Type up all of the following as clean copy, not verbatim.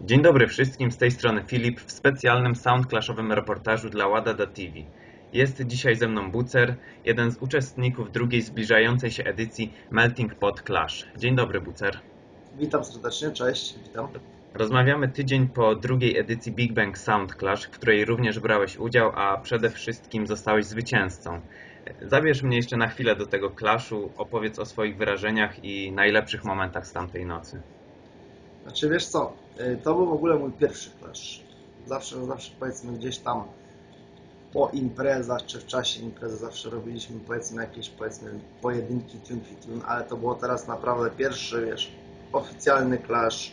Dzień dobry wszystkim, z tej strony Filip w specjalnym soundclashowym reportażu dla Łada.tv. Jest dzisiaj ze mną Bucer, jeden z uczestników drugiej zbliżającej się edycji Melting Pot Clash. Dzień dobry, Bucer. Witam serdecznie, cześć, witam. Rozmawiamy tydzień po drugiej edycji Big Bang Sound Clash, w której również brałeś udział, a przede wszystkim zostałeś zwycięzcą. Zabierz mnie jeszcze na chwilę do tego clashu, opowiedz o swoich wrażeniach i najlepszych momentach z tamtej nocy. Znaczy wiesz co, to był w ogóle mój pierwszy clash. Zawsze powiedzmy gdzieś tam po imprezach, czy w czasie imprezy zawsze robiliśmy jakieś pojedynki tune, ale to było teraz naprawdę pierwszy, oficjalny clash,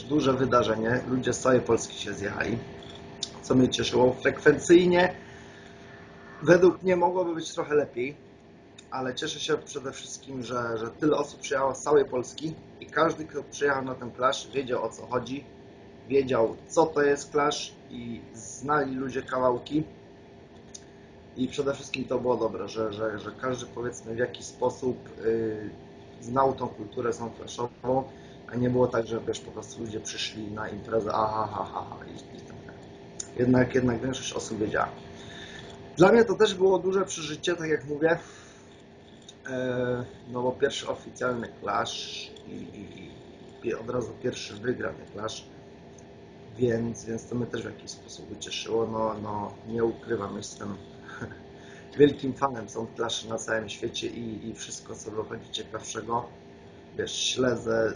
duże wydarzenie. Ludzie z całej Polski się zjechali, co mnie cieszyło. Frekwencyjnie według mnie mogłoby być trochę lepiej, ale cieszę się przede wszystkim, że tyle osób przyjechało z całej Polski i każdy, kto przyjechał na ten clash, wiedział, o co chodzi, wiedział, co to jest clash i znali ludzie kawałki i przede wszystkim to było dobre, że każdy powiedzmy w jakiś sposób znał tą kulturę soundclashową, a nie było tak, że po prostu ludzie przyszli na imprezę i tak. Jednak większość osób wiedziała. Dla mnie to też było duże przeżycie, tak jak mówię, no bo pierwszy oficjalny clash i od razu pierwszy wygrany clash, więc to mnie też w jakiś sposób ucieszyło. No nie ukrywam, jestem wielkim fanem sound clashi na całym świecie i wszystko, co wychodzi ciekawszego, śledzę,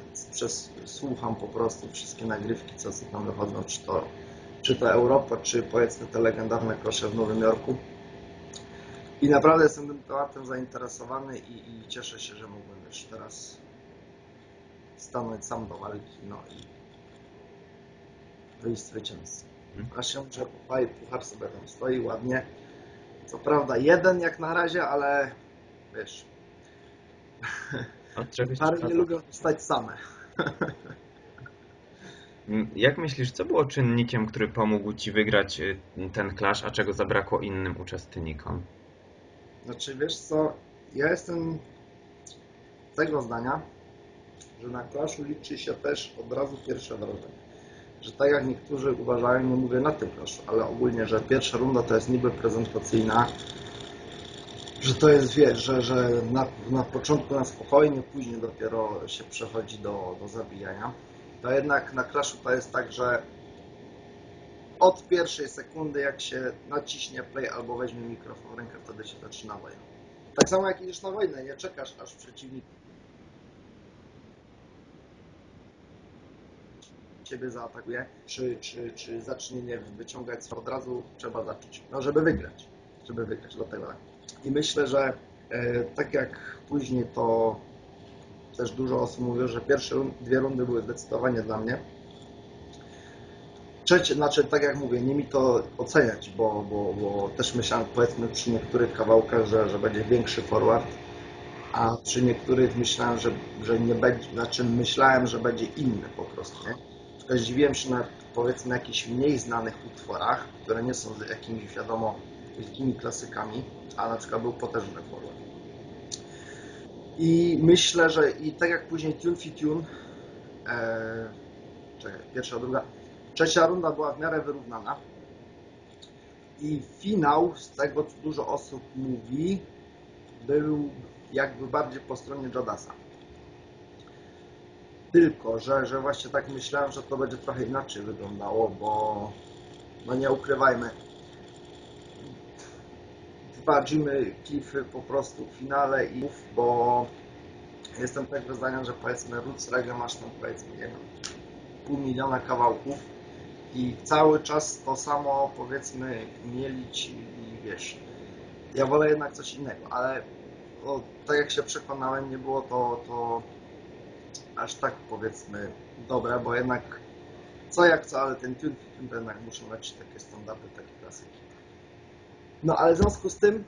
słucham po prostu wszystkie nagrywki, co tam wychodzą, czy to Europa, czy powiedzmy te legendarne clasze w Nowym Jorku. I naprawdę jestem tym tematem zainteresowany i cieszę się, że mógłbym już teraz stanąć sam do walki, no i wyjść zwycięzcą. Zresztą, że puchar sobie tam stoi ładnie. Co prawda jeden jak na razie, ale wiesz, Od czegoś pary trzeba nie lubią stać same. Jak myślisz, co było czynnikiem, który pomógł Ci wygrać ten clash, a czego zabrakło innym uczestnikom? Znaczy wiesz co, ja jestem tego zdania, że na clashu liczy się też od razu pierwsze wrażenie. Że tak jak niektórzy uważają, nie mówię na tym clashu, ale ogólnie, że pierwsza runda to jest niby prezentacyjna, że to jest, że na początku na spokojnie, później dopiero się przechodzi do zabijania. To jednak na clashu to jest tak, że od pierwszej sekundy, jak się naciśnie play albo weźmie mikrofon w rękę, wtedy się zaczyna wojna. Tak samo jak idziesz na wojnę, nie czekasz aż przeciwnik ciebie zaatakuje, czy zacznie, nie wiem, wyciągać, od razu trzeba zacząć, no żeby wygrać do tego. I myślę, że tak jak później to też dużo osób mówi, że pierwsze dwie rundy były zdecydowanie dla mnie. Trzecie, znaczy tak jak mówię, nie mi to oceniać, bo też myślałem powiedzmy przy niektórych kawałkach, że będzie większy forward, a przy niektórych myślałem, że nie będzie, znaczy myślałem, że będzie inny po prostu, nie? Tylko zdziwiłem się na powiedzmy jakichś mniej znanych utworach, które nie są jakimiś wiadomo wielkimi klasykami, a na przykład był potężny forward. I myślę, że i tak jak później Tune, pierwsza, druga, trzecia runda była w miarę wyrównana i finał, z tego co dużo osób mówi, był jakby bardziej po stronie Jodasa. Tylko, że właśnie tak myślałem, że to będzie trochę inaczej wyglądało, bo no nie ukrywajmy, wadzimy Cliffy po prostu w finale i bo jestem tego zdania, że powiedzmy Roots Reggae masz tam powiedzmy, nie wiem, 500 000 kawałków i cały czas to samo powiedzmy mielić i wiesz, ja wolę jednak coś innego, ale tak jak się przekonałem, nie było to aż tak powiedzmy dobre, bo jednak co jak co, ale ten tune to jednak muszą być takie standardy, takie klasyki. No ale w związku z tym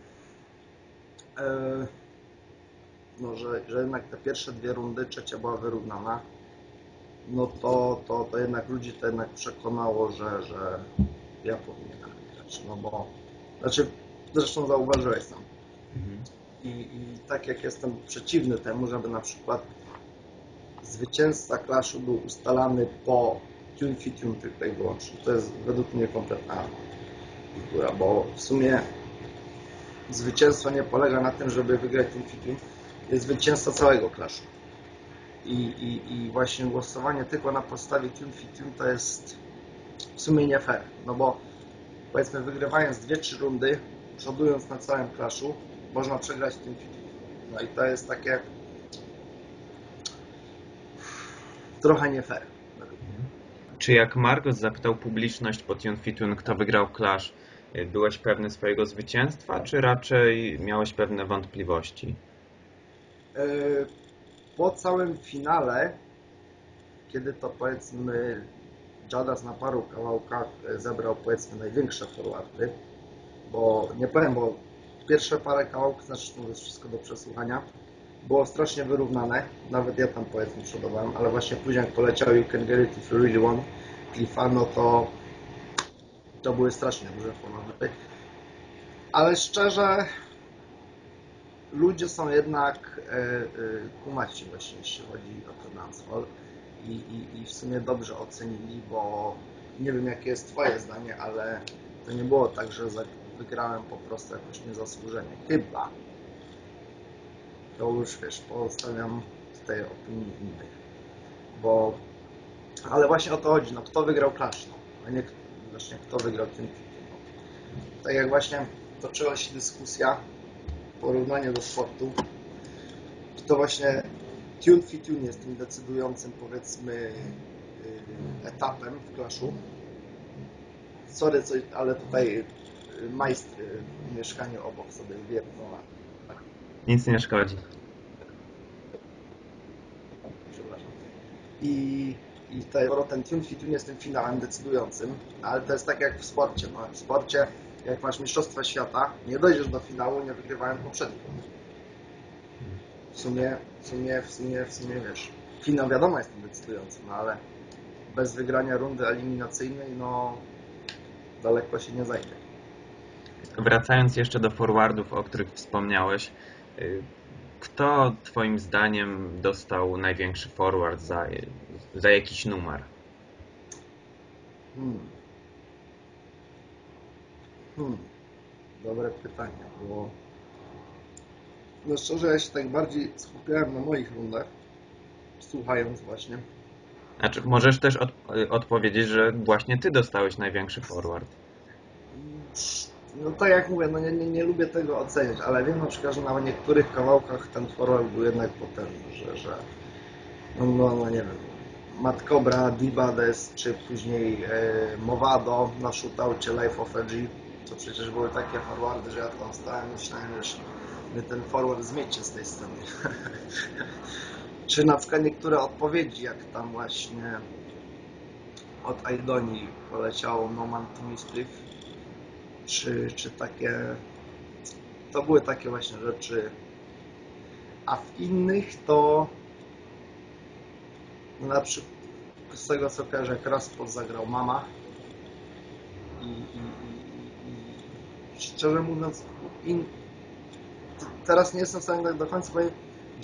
no, że jednak te pierwsze dwie rundy, trzecia była wyrównana, no to jednak ludzi to jednak przekonało, że ja powinienem grać, no bo znaczy zresztą zauważyłeś sam. I tak jak jestem przeciwny temu, żeby na przykład zwycięzca Clashu był ustalany po tune fit tune tylko i wyłącznie. To jest według mnie kompletna bzdura, bo w sumie zwycięstwo nie polega na tym, żeby wygrać tune fit tune. Jest zwycięzca całego Clashu. I właśnie głosowanie tylko na podstawie tune fit tune to jest w sumie nie fair, no bo powiedzmy wygrywając 2-3 rundy, przodując na całym Clashu, można przegrać tune fit tune. No i to jest takie trochę nie fair. Czy jak Margot zapytał publiczność po Tune Fit Tune, kto wygrał Clash, byłeś pewny swojego zwycięstwa, czy raczej miałeś pewne wątpliwości? Po całym finale, kiedy to powiedzmy Jadas na paru kawałkach zebrał powiedzmy największe forwardy, bo nie powiem, bo pierwsze parę kawałków, znaczy to jest wszystko do przesłuchania, było strasznie wyrównane, nawet ja tam powiedzmy przodowałem, ale właśnie później jak poleciał You Can Get It If You Really Want Cliffa, no to były strasznie duże forwardy. Ale szczerze, ludzie są jednak kumaci właśnie, jeśli chodzi o ten dancehall i w sumie dobrze ocenili, bo nie wiem jakie jest Twoje zdanie, ale to nie było tak, że wygrałem po prostu jakoś niezasłużenie. Chyba. To już wiesz, pozostawiam tutaj opinii innych. Bo, ale właśnie o to chodzi, no kto wygrał Clash, no, a nie właśnie kto wygrał Tune Fit Tune. No. Tak jak właśnie toczyła się dyskusja, porównanie do sportu, to właśnie Tune Fit Tune jest tym decydującym powiedzmy etapem w Clashu. Sorry, ale tutaj majstry w mieszkaniu obok sobie wiercą. Nic nie szkodzi. Przepraszam. I ten Tune Fit Tune jest tym finałem decydującym, ale to jest tak jak w sporcie. No, w sporcie, jak masz mistrzostwa świata, nie dojdziesz do finału, nie wygrywając poprzednich. W sumie, wiesz, finał wiadomo jest tym decydujący, no ale bez wygrania rundy eliminacyjnej, no daleko się nie zajdzie. Wracając jeszcze do forwardów, o których wspomniałeś, kto Twoim zdaniem dostał największy forward za jakiś numer? Hmm. Dobre pytanie, bo no szczerze ja się tak bardziej skupiałem na moich rundach, słuchając właśnie. Znaczy, możesz też odpowiedzieć, że właśnie Ty dostałeś największy forward. No tak jak mówię, no nie lubię tego oceniać, ale wiem na przykład, że na niektórych kawałkach ten forward był jednak potężny, że no nie wiem, Matt Cobra, Dibades, czy później Movado na shootoucie Life of EG, to przecież były takie forwardy, że ja tam stałem i myślałem, że mnie ten forward zmiecie z tej strony. Czy na przykład niektóre odpowiedzi, jak tam właśnie od Aidoni poleciało No Man to Miscliff, czy takie, to były takie właśnie rzeczy, a w innych to na przykład z tego co kojarzę, jak Raspol zagrał Mama i szczerze mówiąc teraz nie jestem w stanie tak do końca powiedzieć,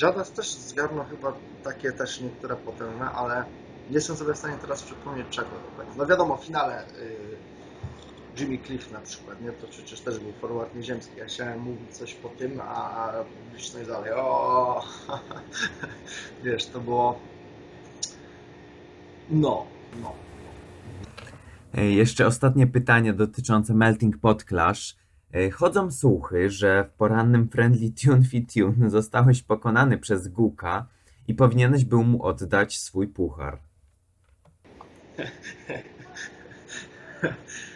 Jadas też zgarnął chyba takie też niektóre potężne, ale nie jestem sobie w stanie teraz przypomnieć czego dokładnie. No wiadomo, w finale Jimmy Cliff na przykład, nie? To przecież też był forward nieziemski. Ja chciałem mówić coś po tym, a publiczność dalej wiesz, to było no. Jeszcze ostatnie pytanie dotyczące Melting Pot Clash. Chodzą słuchy, że w porannym Friendly Tune Fit Tune zostałeś pokonany przez Guka i powinieneś był mu oddać swój puchar.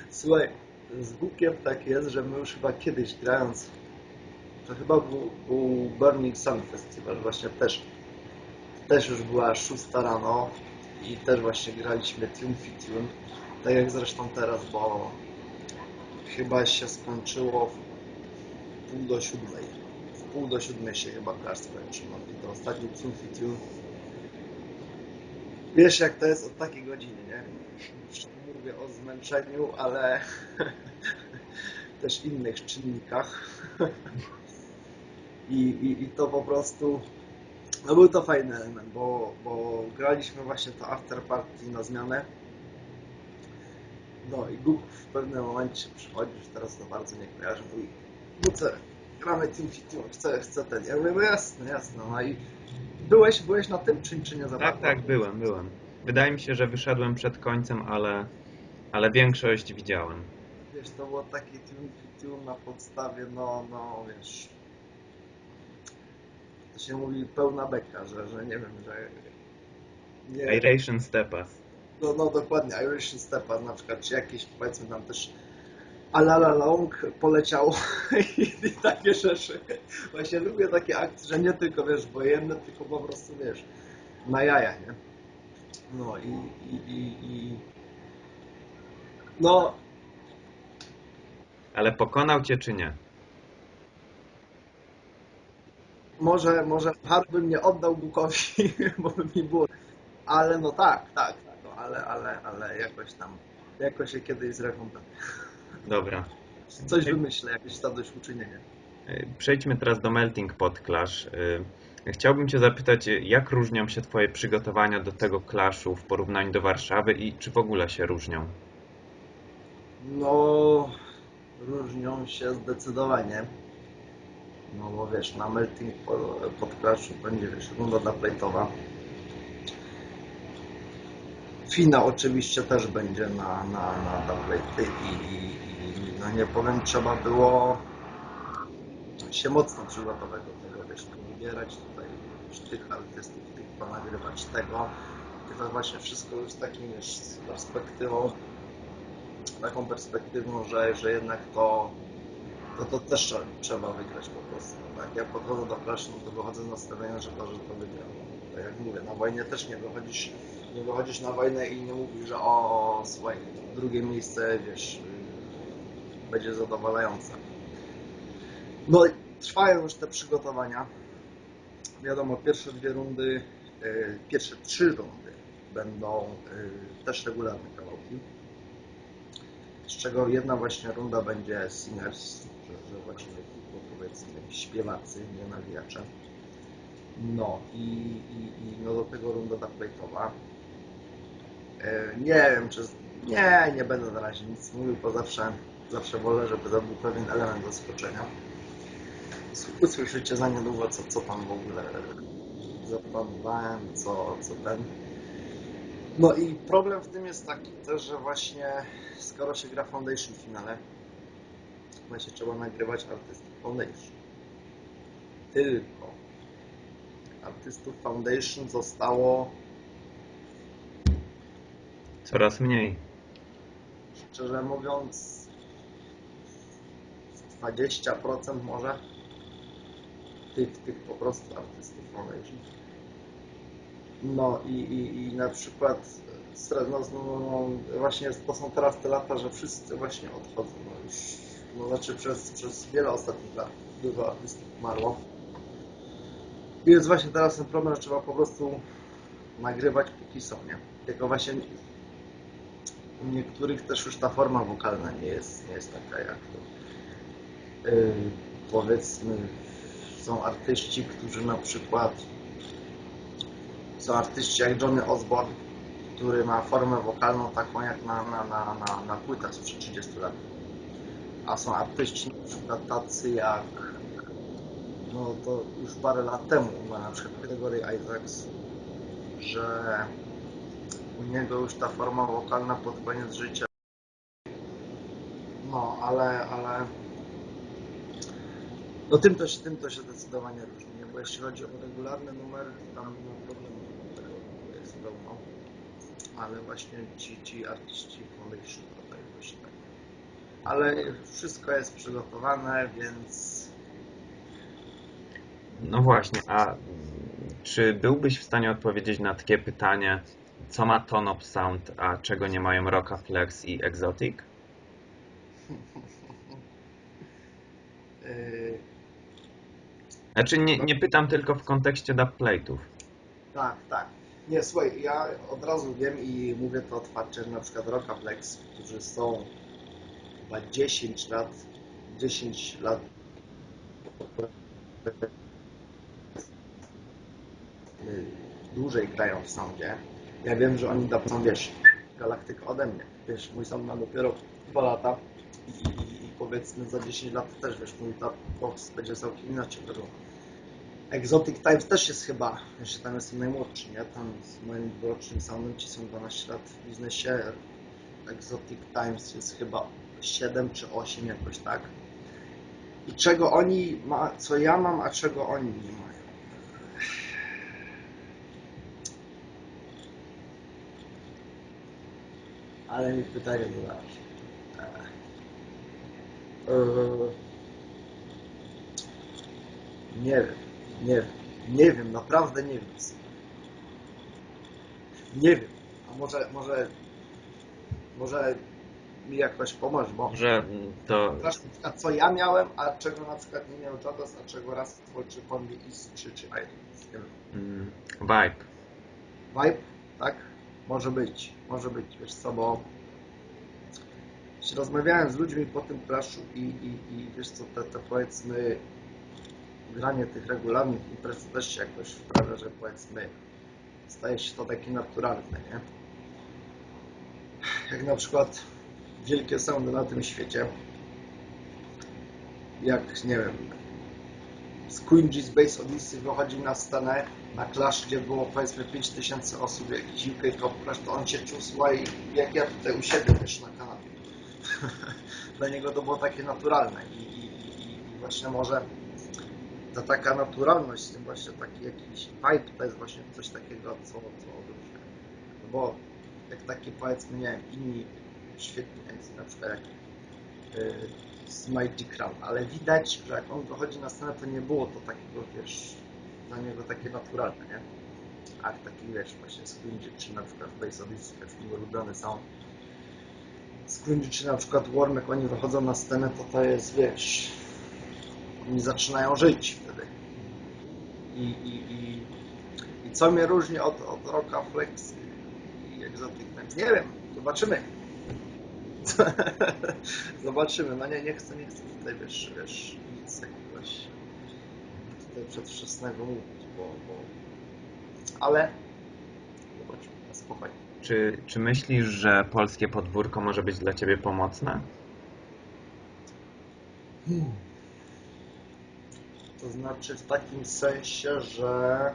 Słuchaj, z Gukiem tak jest, że my już chyba kiedyś grając, to chyba był Burning Sun Festival, właśnie też już była 6 rano i też właśnie graliśmy Tune Fit Tune, tak jak zresztą teraz, bo chyba się skończyło w pół do 7. W pół do 7 się chyba clash skończył, no i to ostatni Tune Fit Tune. Wiesz jak to jest od takiej godziny, nie? Już nie mówię o zmęczeniu, ale też innych czynnikach. I to po prostu, no był to fajny element, bo graliśmy właśnie to after party na zmianę. No i Guk w pewnym momencie przychodzi, już teraz to bardzo nie kojarzę, mówi, Buce, gramy Team Fit, chcę ten. Ja mówię, no jasne, jasne. No i byłeś na tym, czy nie za Tak, bardzo? tak, byłem. Wydaje mi się, że wyszedłem przed końcem, ale większość widziałem. Wiesz, to było taki Team na podstawie, no wiesz, to się mówi pełna beka, że nie wiem, że nie, Iration Stepas. no dokładnie, Irish Stepa na przykład, czy jakieś powiedzmy tam też Alala Long poleciało i takie rzeczy. Właśnie lubię takie akcje, że nie tylko wiesz wojenne, tylko po prostu wiesz na jaja, nie? No i no Ale pokonał cię czy nie? może hard bym nie oddał Bukowi, bo by mi było, ale no tak, no, ale jakoś się kiedyś zrekompensuję. Dobra. Coś wymyślę, jakieś zadośćuczynienie. Przejdźmy teraz do Melting Pot Clash. Chciałbym cię zapytać, jak różnią się twoje przygotowania do tego clashu w porównaniu do Warszawy i czy w ogóle się różnią? No, różnią się zdecydowanie. No bo wiesz, na Melting Pot Clashu będzie wiesz, runda dla plejtowa. Finał oczywiście też będzie na double i no nie powiem, trzeba było się mocno przygotować do tego, wiesz, wybierać tutaj wiesz, tych artystów, tych ponagrywać tego. I to właśnie wszystko już z takim, wiesz, z perspektywą, taką perspektywą, że jednak to też trzeba wygrać po prostu. Tak? Ja podchodzę do Clash, no to wychodzę z nastawienia, że to wygram. Tak jak mówię, na wojnie też nie wychodzisz na wojnę i nie mówisz, że o słuchaj, drugie miejsce, wiesz, będzie zadowalające. No i trwają już te przygotowania. Wiadomo, pierwsze trzy rundy będą też regularne kawałki, z czego jedna właśnie runda będzie singers, że właśnie powiedzmy śpiewacy, nie nawijacze. No no do tego runda dubplate'owa. Nie wiem, nie będę na razie nic mówił, bo zawsze wolę, żeby to był pewien element zaskoczenia. Usłyszycie za niedługo, co tam w ogóle zaplanowałem, co ten. No i problem w tym jest taki też, że właśnie skoro się gra Foundation w finale, właśnie trzeba nagrywać artystów Foundation. Tylko artystów Foundation zostało, Coraz mniej. szczerze mówiąc, 20% może tych po prostu artystów Foundation. No i na przykład właśnie to są teraz te lata, że wszyscy właśnie odchodzą. No już, no znaczy przez wiele ostatnich lat dużo artystów umarło. I jest właśnie teraz ten problem, że trzeba po prostu nagrywać póki są, nie? Tylko właśnie u niektórych też już ta forma wokalna nie jest taka jak to. Powiedzmy, są artyści, którzy na przykład są artyści jak Johnny Osborne, który ma formę wokalną taką jak na płytach sprzed 30 lat. A są artyści na przykład tacy jak, no to już parę lat temu umarł na przykład Gregory Isaacs, że u niego już ta forma wokalna pod koniec życia. No, ale no tym to się zdecydowanie różni, nie? Bo jeśli chodzi o regularne numery, to tam nie ma problemu, tego jest pełno. Ale właśnie ci artyści Foundation to jakoś tak. Ale wszystko jest przygotowane, więc No właśnie, a czy byłbyś w stanie odpowiedzieć na takie pytanie, co ma Tone Up Sound, a czego nie mają Rocka Flex i Exotic? yy, Znaczy nie pytam tylko w kontekście dubplate'ów. tak. Nie, słuchaj, ja od razu wiem i mówię to otwarcie, że na przykład Rockaflex, którzy są chyba 10 lat dłużej grają w soundzie. Ja wiem, że oni są, wiesz, galaktyka ode mnie. Wiesz, mój sound ma dopiero 2 lata i powiedzmy za 10 lat też, wiesz, mój ta box będzie całkiem inaczej wyglądał. Exotic Times też jest chyba, jeszcze tam jestem najmłodszy, nie? Tam z moim dwurocznym soundem ci są 12 lat w biznesie. Exotic Times jest chyba 7 czy 8 jakoś tak. I czego oni ma, co ja mam, a czego oni nie mają. Ale mi pytanie zadałeś. Nie wiem, nie wiem, nie wiem, naprawdę nie wiem. Nie wiem, a może mi jakoś pomóż, bo Może to na przykład co ja miałem, a czego na przykład nie miał Jadas, a czego raz czy Pomni Is, czy Iron. Nie wiem. vibe. Vibe, tak? Może być, wiesz co, bo rozmawiałem z ludźmi po tym clashu i wiesz co, te powiedzmy granie tych regularnych imprez też się jakoś wprawia, że powiedzmy staje się to takie naturalne, nie? Jak na przykład wielkie soundy na tym świecie, jak, nie wiem, Squingy's Bass Odyssey wychodzi na scenę, na Clash, gdzie było powiedzmy 5000 osób, jakiś UK Top Clash, to on się czuł, słuchaj, jak ja tutaj u siebie też na kanapie. Dla niego to było takie naturalne i właśnie może ta taka naturalność, tym właśnie taki jakiś vibe, to jest właśnie coś takiego, co odróżnia. No bo jak takie powiedzmy, nie wiem, inni świetni MC, na przykład jak Mighty Crown, ale widać, że jak on wychodzi na scenę, to nie było to takiego, wiesz, dla niego takie naturalne, nie? A taki, wiesz, właśnie Squingy, czy na przykład Bass Odyssey, wiesz, mój ulubiony sound. Squingy, czy na przykład Worm, jak oni wychodzą na scenę, to jest, wiesz, oni zaczynają żyć wtedy. I co mnie różni od Rocka Flex i Exotic Times? Nie wiem, zobaczymy. Zobaczymy. No nie chcę tutaj, wiesz, nic jakiegoś tutaj przedwczesnego mówić, bo... Ale zobaczymy, spokojnie. Czy myślisz, że polskie podwórko może być dla ciebie pomocne? To znaczy w takim sensie, że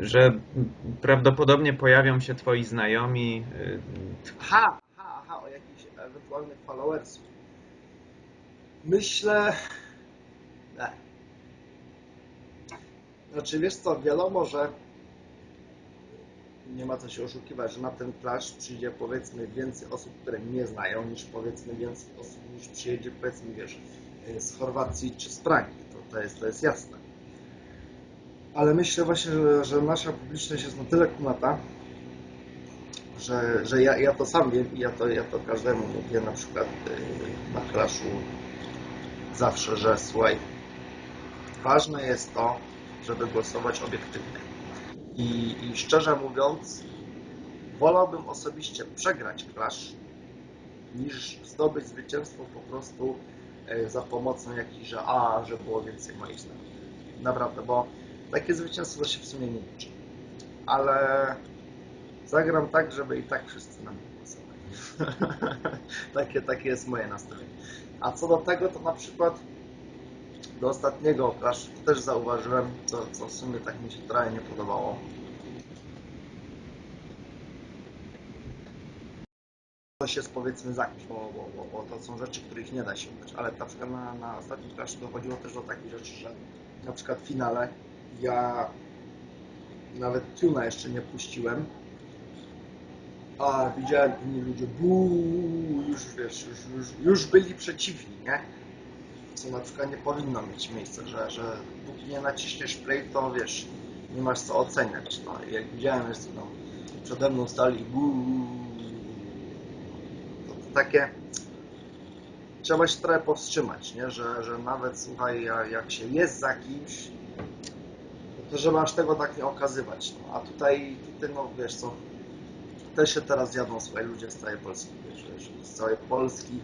Że prawdopodobnie pojawią się twoi znajomi. Aha, o jakichś ewentualnych followersów. Myślę... Nie. Znaczy, wiesz co, wiadomo, że nie ma co się oszukiwać, że na ten clash przyjdzie powiedzmy więcej osób, które mnie znają, niż powiedzmy więcej osób niż przyjedzie powiedzmy, wiesz, z Chorwacji czy z Pragi. To jest jasne. Ale myślę właśnie, że nasza publiczność jest na tyle kumata, że ja to sam wiem i ja to każdemu mówię na przykład na clashu zawsze, że słuchaj, ważne jest to, żeby głosować obiektywnie. I szczerze mówiąc, wolałbym osobiście przegrać clash, niż zdobyć zwycięstwo po prostu za pomocą jakichś, że było więcej moich znajomych. Naprawdę, bo takie zwycięstwo się w sumie nie liczy. Ale zagram tak, żeby i tak wszyscy na mnie głosowali. takie jest moje nastawienie. A co do tego, to na przykład do ostatniego clashu też zauważyłem, co w sumie tak mi się trochę nie podobało. Coś jest powiedzmy za kimś, bo to są rzeczy, których nie da się udać, ale na przykład na ostatnim clashu dochodziło też do takich rzeczy, że na przykład w finale ja nawet tuna jeszcze nie puściłem, a widziałem inni ludzie, już wiesz, już byli przeciwni, nie? Co na przykład nie powinno mieć miejsca, że póki nie naciśniesz play, to wiesz, nie masz co oceniać. No i jak widziałem, jest no, przede mną stali to takie trzeba się trochę powstrzymać, nie? Że nawet słuchaj, jak się jest za kimś, to żeby aż tego tak nie okazywać. No, a tutaj no wiesz co, też się teraz jadą słuchaj ludzie z całej Polski, wiesz, z całej Polski,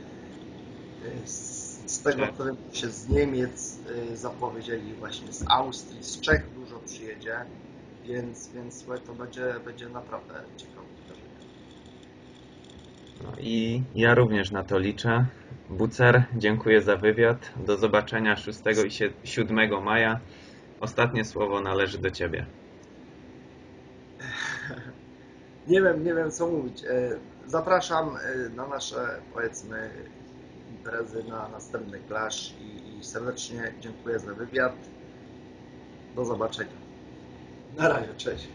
Z tego Tak. co wiem, się z Niemiec zapowiedzieli, właśnie z Austrii, z Czech dużo przyjedzie, więc słuchaj, to będzie naprawdę ciekawe wydarzenie. No i ja również na to liczę. Bucer, dziękuję za wywiad. Do zobaczenia 6 i 7 maja. Ostatnie słowo należy do Ciebie. Nie wiem co mówić. Zapraszam na nasze, powiedzmy, imprezy, na następny clash i serdecznie dziękuję za wywiad. Do zobaczenia. Na razie, cześć.